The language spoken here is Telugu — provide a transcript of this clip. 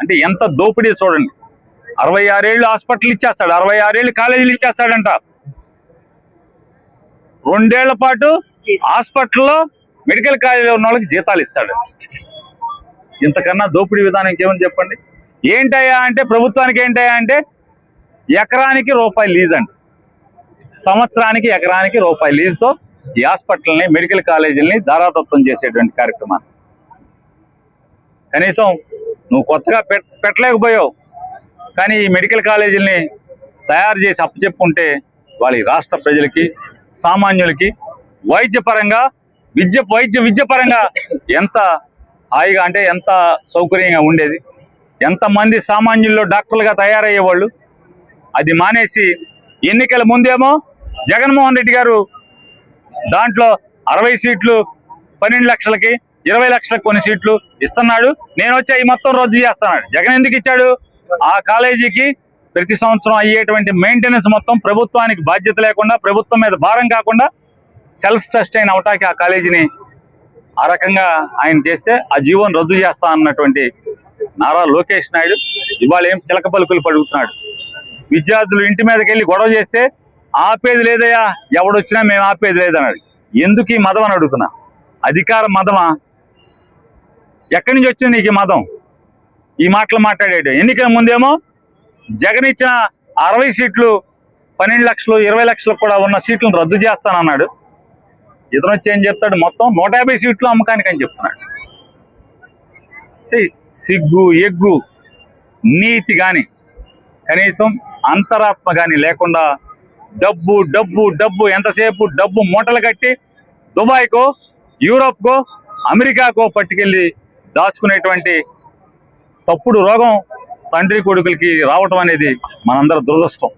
అంటే ఎంత దోపిడీ చూడండి. 66 ఏళ్ళు హాస్పిటల్ ఇచ్చేస్తాడు, 66 ఏళ్ళు కాలేజీలు ఇచ్చేస్తాడంట. 2 ఏళ్ల పాటు హాస్పిటల్లో మెడికల్ కాలేజీలో ఉన్న వాళ్ళకి జీతాలు ఇస్తాడు. ఇంతకన్నా దోపిడీ విధానం ఇంకేమని చెప్పండి. ఏంటయ్యా అంటే ప్రభుత్వానికి ఏంటయ్యా అంటే ఎకరానికి రూపాయి లీజ్ అండి. సంవత్సరానికి ఎకరానికి రూపాయి లీజుతో ఈ హాస్పిటల్ని మెడికల్ కాలేజీలని ధారాతత్వం చేసేటువంటి కార్యక్రమాన్ని కనీసం నువ్వు కొత్తగా పెట్టలేకపోయావు. కానీ ఈ మెడికల్ కాలేజీలని తయారు చేసి అప్పచెప్పుంటే వాళ్ళ రాష్ట్ర ప్రజలకి సామాన్యులకి వైద్యపరంగా విద్యపరంగా ఎంత హాయిగా అంటే ఎంత సౌకర్యంగా ఉండేది. ఎంతమంది సామాన్యుల్లో డాక్టర్లుగా తయారయ్యేవాళ్ళు. అది మానేసి ఎన్నికల ముందేమో జగన్మోహన్ రెడ్డి గారు దాంట్లో 60 సీట్లు 12 లక్షలకి 20 లక్షలకు కొన్ని సీట్లు ఇస్తున్నాడు, నేను వచ్చి ఈ మొత్తం రద్దు చేస్తున్నాడు. జగన్ ఎందుకు ఇచ్చాడు? ఆ కాలేజీకి ప్రతి సంవత్సరం అయ్యేటువంటి మెయింటెనెన్స్ మొత్తం ప్రభుత్వానికి బాధ్యత లేకుండా, ప్రభుత్వం మీద భారం కాకుండా సెల్ఫ్ సస్టైన్ అవటానికి ఆ కాలేజీని ఆ రకంగా ఆయన చేస్తే ఆ జీవోని రద్దు చేస్తా అన్నటువంటి నారా లోకేష్ నాయుడు ఇవాళ ఏం చిలక పలుకులు పడుగుతున్నాడు. విద్యార్థులు ఇంటి మీదకి వెళ్ళి గొడవ చేస్తే ఆపేది లేదయ్యా, ఎవడొచ్చినా మేము ఆపేది లేదన్నాడు. ఎందుకు ఈ మదం అని అడుగుతున్నా. అధికార మదమా? ఎక్కడి నుంచి వచ్చింది నీకు ఈ మదం? ఈ మాటలు మాట్లాడేట. ఎన్నికల ముందేమో జగన్ ఇచ్చిన 60 సీట్లు 12 లక్షలు 20 లక్షలకు కూడా ఉన్న సీట్లను రద్దు చేస్తానన్నాడు. ఇతను వచ్చి ఏం చెప్తాడు? మొత్తం 150 సీట్లు అమ్మకానికి అని చెప్తున్నాడు. సిగ్గు ఎగ్గు నీతి కానీ కనీసం అంతరాత్మ కానీ లేకుండా డబ్బు డబ్బు డబ్బు ఎంతసేపు డబ్బు మూటలు కట్టి దుబాయ్కో యూరోప్కో అమెరికాకో పట్టుకెళ్ళి దాచుకునేటువంటి తప్పుడు రోగం తండ్రి కొడుకులకి రావటం అనేది మనందరి దురదృష్టం.